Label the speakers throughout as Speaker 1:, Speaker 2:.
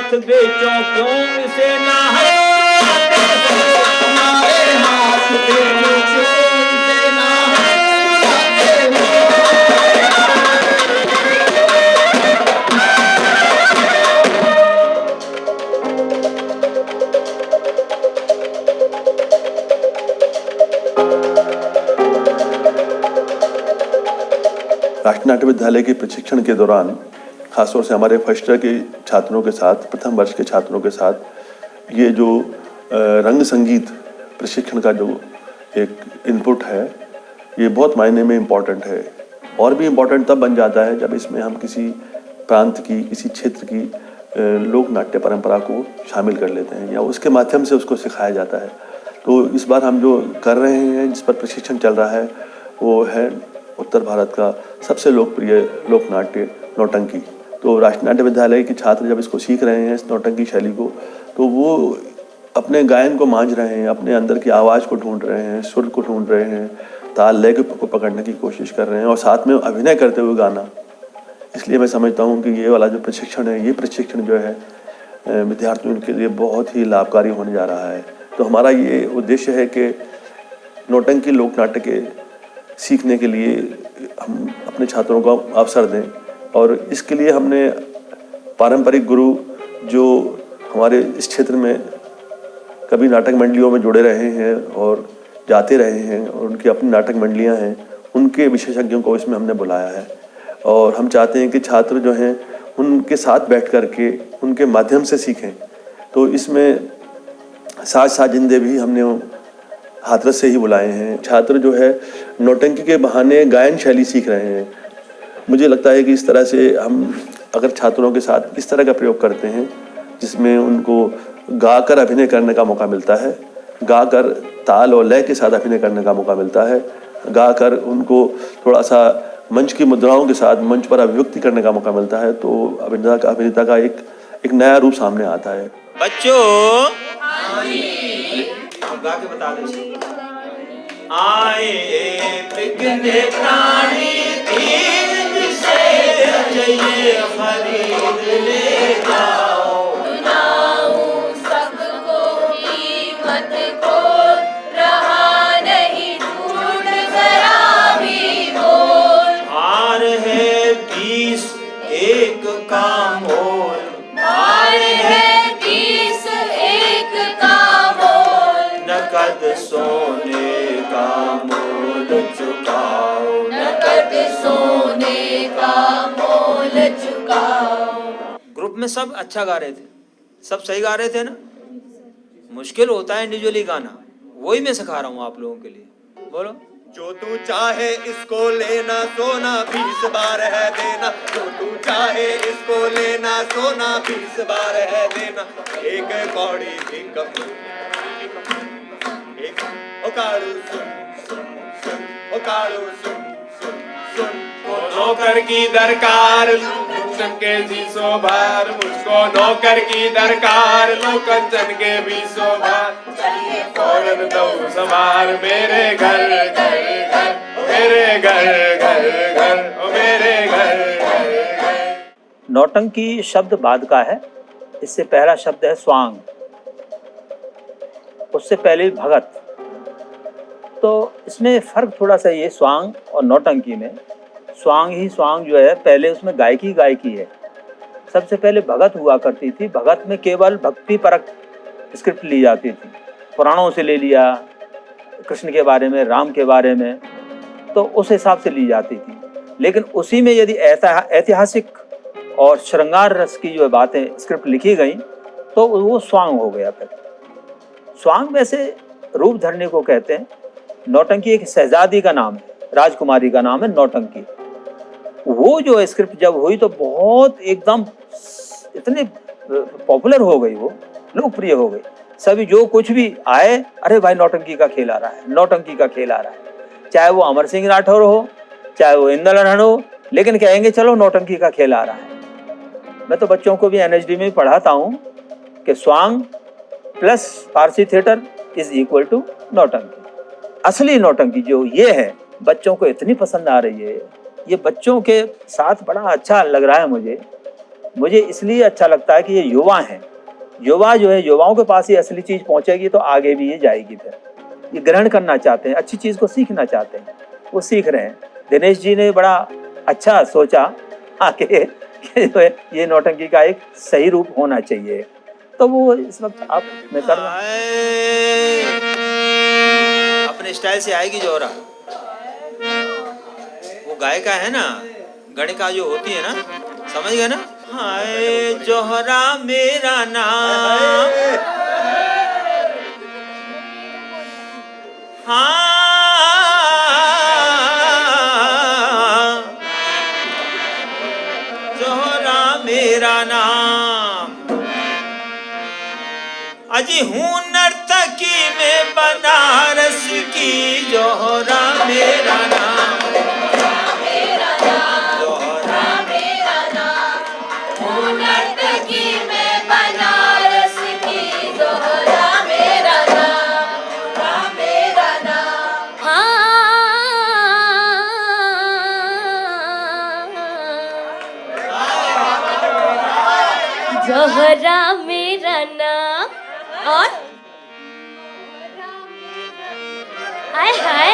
Speaker 1: हाथ बेचो क्यों इसे ना है,
Speaker 2: हमारे हाथ बेचो क्यों इसे ना है।
Speaker 3: राष्ट्रीय नाट्य विद्यालय के प्रशिक्षण के दौरान खासतौर से हमारे फर्स्ट ईयर के छात्रों के साथ, प्रथम वर्ष के छात्रों के साथ ये जो रंग संगीत प्रशिक्षण का जो एक इनपुट है, ये बहुत मायने में इम्पॉर्टेंट है। और भी इम्पॉर्टेंट तब बन जाता है जब इसमें हम किसी प्रांत की, किसी क्षेत्र की लोक नाट्य परंपरा को शामिल कर लेते हैं या उसके माध्यम से उसको सिखाया जाता है। तो इस बार हम जो कर रहे हैं, जिस पर प्रशिक्षण चल रहा है, वो है उत्तर भारत का सबसे लोकप्रिय लोक नाट्य नौटंकी। तो राष्ट्रीय नाट्य विद्यालय के छात्र जब इसको सीख रहे हैं, इस नौटंकी शैली को, तो वो अपने गायन को मांझ रहे हैं, अपने अंदर की आवाज़ को ढूंढ रहे हैं, सुर को ढूंढ रहे हैं, ताल लय को पकड़ने की कोशिश कर रहे हैं और साथ में अभिनय करते हुए गाना। इसलिए मैं समझता हूँ कि ये वाला जो प्रशिक्षण है, ये प्रशिक्षण जो है विद्यार्थियों के लिए बहुत ही लाभकारी होने जा रहा है। तो हमारा ये उद्देश्य है कि नौटंकी लोक नाट्य के सीखने के लिए हम अपने छात्रों को अवसर दें, और इसके लिए हमने पारंपरिक गुरु जो हमारे इस क्षेत्र में कभी नाटक मंडलियों में जुड़े रहे हैं और जाते रहे हैं और उनकी अपनी नाटक मंडलियां हैं, उनके विशेषज्ञों को इसमें हमने बुलाया है। और हम चाहते हैं कि छात्र जो हैं उनके साथ बैठ कर के उनके माध्यम से सीखें। तो इसमें साज साजिंदे भी हमने हाथरस से ही बुलाए हैं। छात्र जो है नौटंकी के बहाने गायन शैली सीख रहे हैं। मुझे लगता है कि इस तरह से हम अगर छात्रों के साथ इस तरह का प्रयोग करते हैं जिसमें उनको गाकर अभिनय करने का मौका मिलता है, गाकर ताल और लय के साथ अभिनय करने का मौका मिलता है, गाकर उनको थोड़ा सा मंच की मुद्राओं के साथ मंच पर अभिव्यक्ति करने का मौका मिलता है, तो अभिनेता का एक नया रूप सामने आता है।
Speaker 1: बच्चों गा के बता दो। आए बिकने प्राणी तीन से चाहिए खरीद ले जाओ,
Speaker 4: सुनाऊं सबको कीमत को, रहा नहीं झूठ जरा भी बोल।
Speaker 1: हार है 20 एक का मोल,
Speaker 4: हार है 20 एक का मोल।
Speaker 1: नकद सोने का मोल चुकाओ,
Speaker 4: नकद सोने का मोल चुकाओ।
Speaker 1: ग्रुप में सब अच्छा गा रहे थे, सब सही गा रहे थे ना। मुश्किल होता है इंडिविजुअली गाना, वही मैं सिखा रहा हूँ आप लोगों के लिए। बोलो।
Speaker 2: जो तू चाहे इसको लेना, सोना 20 बार है देना। जो तू चाहे इसको लेना, सोना 20 बार है देना। एक कौड़ी भी कम, एक ओ कालू सुन सुन सुन, ओ कालू सुन सुन सुन।
Speaker 5: नौकर की दरकार लोकंचन के 200 बार, मुझको नौकर की दरकार लोकंचन के 200 बार। चलिए फौरन दो सवार, मेरे घर घर घर, मेरे घर घर घर, ओ मेरे घर घर घर।
Speaker 6: नौटंकी शब्द बाद का है। इससे पहला शब्द है स्वांग, उससे पहले भगत। तो इसमें फर्क थोड़ा सा ये स्वांग और नौटंकी में, स्वांग जो है पहले उसमें गायकी है। सबसे पहले भगत हुआ करती थी। भगत में केवल भक्ति परक स्क्रिप्ट ली जाती थी, पुराणों से ले लिया, कृष्ण के बारे में, राम के बारे में, तो उस हिसाब से ली जाती थी। लेकिन उसी में यदि ऐतिहासिक और श्रृंगार रस की जो बातें स्क्रिप्ट लिखी गई तो वो स्वांग हो गया। फिर स्वांग वैसे रूप धरने को कहते हैं। नौटंकी एक शहजादी का नाम है, राजकुमारी का नाम है नौटंकी। वो जो स्क्रिप्ट जब हुई तो बहुत एकदम इतने पॉपुलर हो गई, वो लोकप्रिय हो गई। सभी जो कुछ भी आए, अरे भाई नौटंकी का खेल आ रहा है, नौटंकी का खेल आ रहा है। चाहे वो अमर सिंह राठौर हो, चाहे वो इंद्रलहन हो, लेकिन कहेंगे चलो नौटंकी का खेल आ रहा है। मैं तो बच्चों को भी एनएचडी में पढ़ाता हूँ कि स्वांग plus Farsi theatre is equal to nautanki. असली नौटंकी जो ये है, बच्चों को इतनी पसंद आ रही है, ये बच्चों के साथ बड़ा अच्छा लग रहा है मुझे मुझे इसलिए अच्छा लगता है कि ये युवा हैं। युवा जो है, युवाओं के पास ये असली चीज़ पहुंचेगी तो आगे भी ये जाएगी। फिर ये ग्रहण करना चाहते हैं, अच्छी चीज़ को सीखना चाहते हैं, वो सीख रहे हैं। दिनेश जी ने बड़ा अच्छा सोचा आके कि जो है ये नौटंकी का एक सही रूप होना चाहिए, तो वो इस वक्त आप मैं कर रहा हूँ।
Speaker 1: अपने स्टाइल से आएगी जोहरा। वो गायिका है ना, गणिका जो होती है ना, समझ गए ना। हाय जोहरा मेरा नाम, हाँ जोहरा मेरा नाम, अजी हूँ नर्तकी में बनारस की, जोहरा मेरा नाम, जोहरा
Speaker 4: मेरा नाम, हूँ नर्तकी में बनारस की, जोहरा मेरा नाम, मेरा नाम। जोहरा मेरा नाम और हाय हाय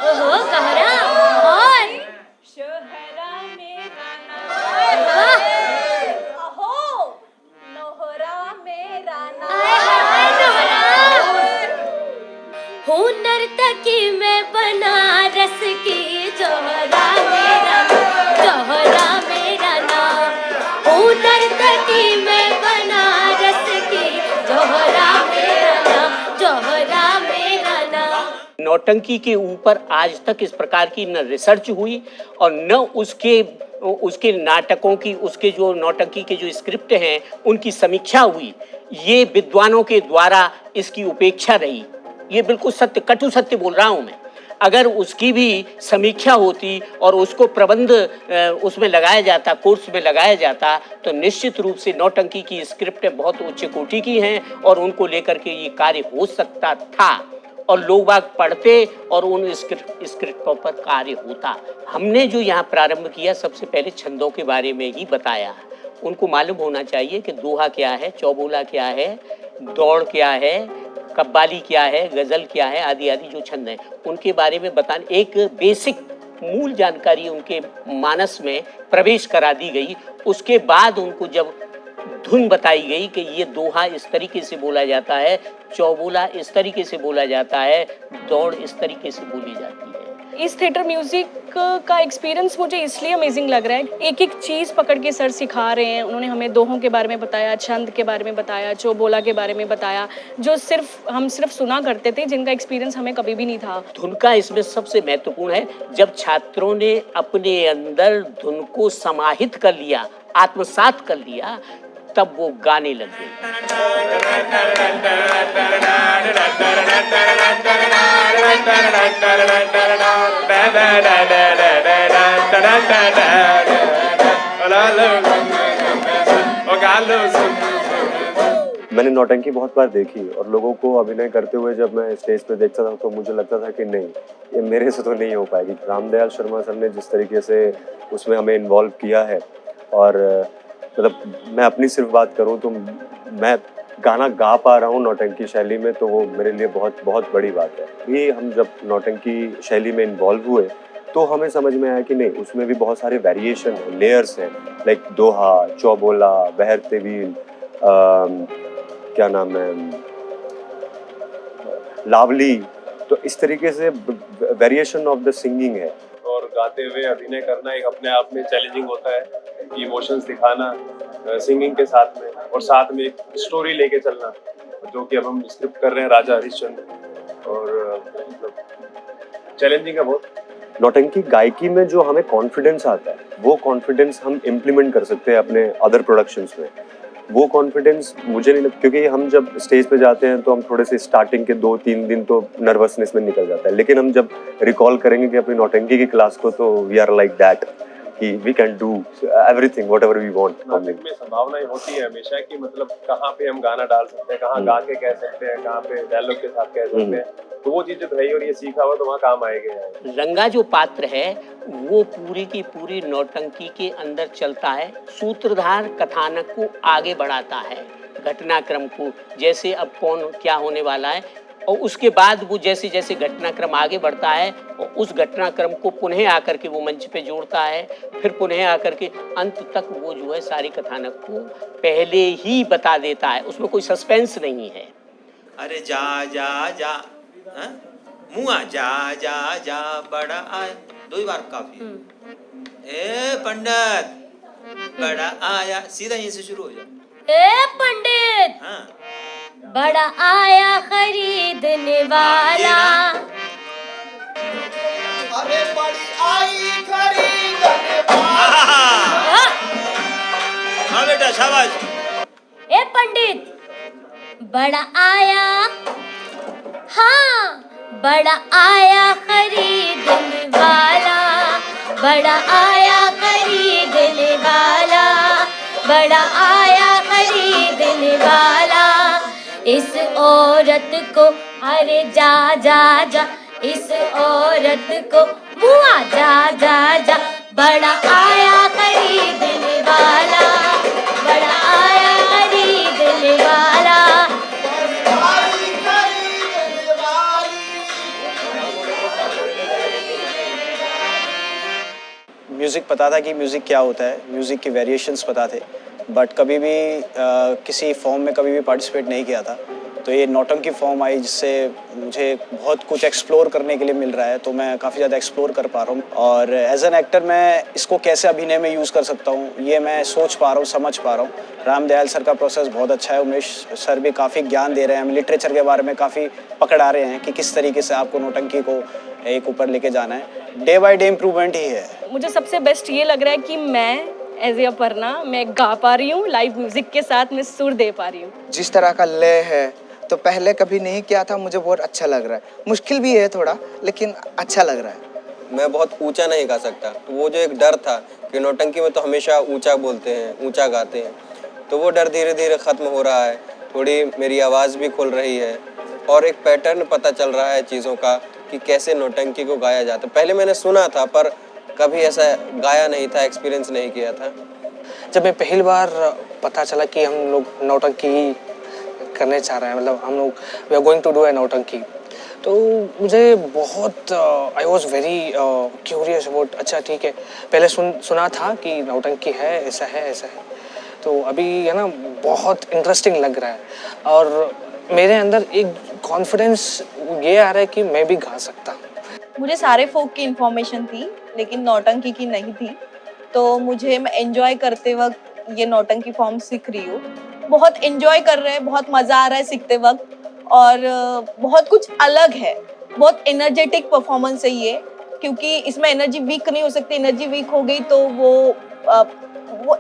Speaker 4: ओहो गहरा और शोहरा मेरा नाम अहो नोहरा मेरा नाम हाय नोहरा हूँ नर्तकी में बनारस की, जोहरा मेरा जोहरा मेरा नाम, हूँ नर्तकी में बनारस की, जोहरा मेरा नाम, जोहरा मेरा नाम।
Speaker 7: नौटंकी के ऊपर आज तक इस प्रकार की न रिसर्च हुई और न उसके नाटकों की, उसके जो नौटंकी के जो स्क्रिप्ट हैं उनकी समीक्षा हुई। ये विद्वानों के द्वारा इसकी उपेक्षा रही। ये बिल्कुल सत्य, कटु सत्य बोल रहा हूँ मैं। अगर उसकी भी समीक्षा होती और उसको प्रबंध उसमें लगाया जाता, कोर्स में लगाया जाता, तो निश्चित रूप से नौटंकी की स्क्रिप्टें बहुत उच्च कोटि की हैं और उनको लेकर के ये कार्य हो सकता था और लोग बाग पढ़ते और उन स्क्रिप्टों पर कार्य होता। हमने जो यहाँ प्रारंभ किया, सबसे पहले छंदों के बारे में ही बताया। उनको मालूम होना चाहिए कि दोहा क्या है, चौबोला क्या है, दौड़ क्या है, कव्वाली क्या है, गज़ल क्या है, आदि आदि जो छंद हैं उनके बारे में बताने, एक बेसिक मूल जानकारी उनके मानस में प्रवेश करा दी गई। उसके बाद उनको जब धुन बताई गई कि ये दोहा इस तरीके से बोला जाता है, चौबोला इस तरीके से बोला जाता है, दौड़ इस तरीके से बोली जाती है।
Speaker 8: इस थिएटर म्यूजिक का एक्सपीरियंस मुझे इसलिए अमेजिंग लग रहा है, एक एक चीज़ पकड़ के सर सिखा रहे हैं। उन्होंने हमें दोहों के बारे में बताया, छंद के बारे में बताया, चौबोला के बारे में बताया, जो हम सिर्फ सुना करते थे, जिनका एक्सपीरियंस हमें कभी भी नहीं था।
Speaker 7: धुन का इसमें सबसे महत्वपूर्ण है, जब छात्रों ने अपने अंदर धुन को समाहित कर लिया, आत्मसात कर लिया, तब वो गाने लग गए।
Speaker 9: मैंने नौटंकी बहुत बार देखी और लोगों को अभिनय करते हुए जब मैं स्टेज पे देखता था तो मुझे लगता था कि नहीं, ये मेरे से तो नहीं हो पाएगी। रामदयाल शर्मा सर ने जिस तरीके से उसमें हमें इन्वॉल्व किया है, और मतलब मैं अपनी सिर्फ बात करूं तो मैं गाना गा पा रहा हूं नौटंकी शैली में, तो वो मेरे लिए बहुत बहुत बड़ी बात है। ये हम जब नौटंकी शैली में इन्वॉल्व हुए तो हमें समझ में आया कि नहीं, उसमें भी बहुत सारे वेरिएशन हैं, लेयर्स हैं, लाइक दोहा, चौबोला, बहरते व्हील, क्या नाम है, लावली, तो इस तरीके से वेरिएशन ऑफ द सिंगिंग है।
Speaker 5: और गाते हुए अभिनय करना एक अपने आप में चैलेंजिंग होता है, इमोशंस दिखाना सिंगिंग के साथ में, और साथ में एक स्टोरी लेके चलना, जो कि अब हम स्क्रिप्ट कर रहे हैं राजा हरिश्चंद्र, और चैलेंजिंग है बहुत।
Speaker 9: नौटंकी गायकी में जो हमें कॉन्फिडेंस आता है, वो कॉन्फिडेंस हम इम्प्लीमेंट कर सकते हैं अपने अदर प्रोडक्शंस में। वो कॉन्फिडेंस मुझे नहीं लगता, क्योंकि हम जब स्टेज पे जाते हैं तो हम थोड़े से स्टार्टिंग के 2-3 दिन तो नर्वसनेस में निकल जाता है, लेकिन हम जब रिकॉल करेंगे कि अपनी नौटंकी की क्लास को, तो वी आर लाइक दैट। कि we can do everything whatever we want.
Speaker 5: नाटक में संभावनाएं होती है हमेशा कि मतलब कहाँ पे हम गाना डाल सकते हैं, कहाँ गा के कह सकते हैं, कहाँ पे डायलॉग के साथ कह सकते हैं, तो वो चीजें तो है ही, और ये सीखा हुआ तो वहाँ काम आएगा।
Speaker 7: रंगा जो पात्र है वो पूरी की पूरी नौटंकी के अंदर चलता है, सूत्रधार कथानक को आगे बढ़ाता है, घटनाक्रम को, जैसे अब कौन क्या होने वाला है, और उसके बाद वो जैसे जैसे घटनाक्रम आगे बढ़ता है और उस घटनाक्रम को पुनः आकर के वो मंच पे जोड़ता है, फिर पुनः आकर के अंत तक वो जो है सारी कथानक को पहले ही बता देता है, उसमें कोई सस्पेंस नहीं है।
Speaker 1: अरे जा जा जा, हाँ? मुआ जा जा जा बड़ा आया, 2 बार काफी है। ए पंडित बड़ा आया, सीधा यहीं से शुरू हो जाओ।
Speaker 4: ए पंडित
Speaker 1: हाँ
Speaker 4: बड़ा आया खरीदने वाला।
Speaker 2: अरे बड़ी आई खरीदने वाला।
Speaker 1: हाँ बेटा शाबाश।
Speaker 4: ए पंडित बड़ा आया, हाँ बड़ा आया खरीदने वाला, बड़ा आया खरीदने वाला, बड़ा आया खरीदने वाला। इस औरत को अरे जा जा जा, इस औरत को बुआ जा जा जा, बड़ा आया खरीदने वाला, बड़ा आया खरीदने वाला।
Speaker 10: म्यूज़िक पता था कि म्यूज़िक क्या होता है, म्यूज़िक के वेरिएशंस पता थे, बट कभी भी किसी फॉर्म में कभी भी पार्टिसिपेट नहीं किया था। तो ये नौटंकी फॉर्म आई जिससे मुझे बहुत कुछ एक्सप्लोर करने के लिए मिल रहा है, तो मैं काफ़ी ज़्यादा एक्सप्लोर कर पा रहा हूँ, और एज एन एक्टर मैं इसको कैसे अभिनय में यूज़ कर सकता हूँ ये मैं सोच पा रहा हूँ, समझ पा रहा हूँ। राम दयाल सर का प्रोसेस बहुत अच्छा है, उमेश सर भी काफ़ी ज्ञान दे रहे हैं, लिटरेचर के बारे में काफ़ी पकड़ा रहे हैं कि किस तरीके से आपको नौटंकी को एक ऊपर लेके जाना है। डे बाय डे इम्प्रूवमेंट ही है।
Speaker 8: मुझे सबसे बेस्ट ये लग रहा है कि मैं एज ए अपर्णा मैं गा पा रही हूँ, लाइव म्यूजिक के साथ मैं सुर दे पा रही हूँ।
Speaker 11: जिस तरह का लय है तो पहले कभी नहीं किया था, मुझे बहुत अच्छा लग रहा है। मुश्किल भी है थोड़ा, लेकिन अच्छा लग रहा है।
Speaker 12: मैं बहुत ऊंचा नहीं गा सकता, तो वो जो एक डर था कि नौटंकी में तो हमेशा ऊंचा बोलते हैं, ऊंचा गाते हैं, तो वो डर धीरे धीरे ख़त्म हो रहा है। थोड़ी मेरी आवाज़ भी खुल रही है और एक पैटर्न पता चल रहा है चीज़ों का कि कैसे नौटंकी को गाया जाता है। पहले मैंने सुना था पर कभी ऐसा गाया नहीं था, एक्सपीरियंस नहीं किया था।
Speaker 11: जब मैं पहली बार पता चला कि हम लोग नौटंकी करने चाह रहे हैं, मतलब हम लोग we are going to do a नौटंकी, तो मुझे बहुत I was very curious about. अच्छा ठीक है, पहले सुना था कि नौटंकी है, ऐसा है ऐसा है, तो अभी है ना बहुत इंटरेस्टिंग लग रहा है, और मेरे अंदर एक कॉन्फिडेंस ये आ रहा है कि मैं भी गा सकता हूँ।
Speaker 13: मुझे सारे फोक की इन्फॉर्मेशन थी लेकिन नौटंकी की नहीं थी, तो मुझे मैं एंजॉय करते वक्त ये नौटंकी फॉर्म सीख रही हूँ। बहुत एंजॉय कर रहे हैं, बहुत मज़ा आ रहा है सीखते वक्त, और बहुत कुछ अलग है, बहुत एनर्जेटिक परफॉर्मेंस है ये, क्योंकि इसमें एनर्जी वीक नहीं हो सकती। एनर्जी वीक हो गई तो वो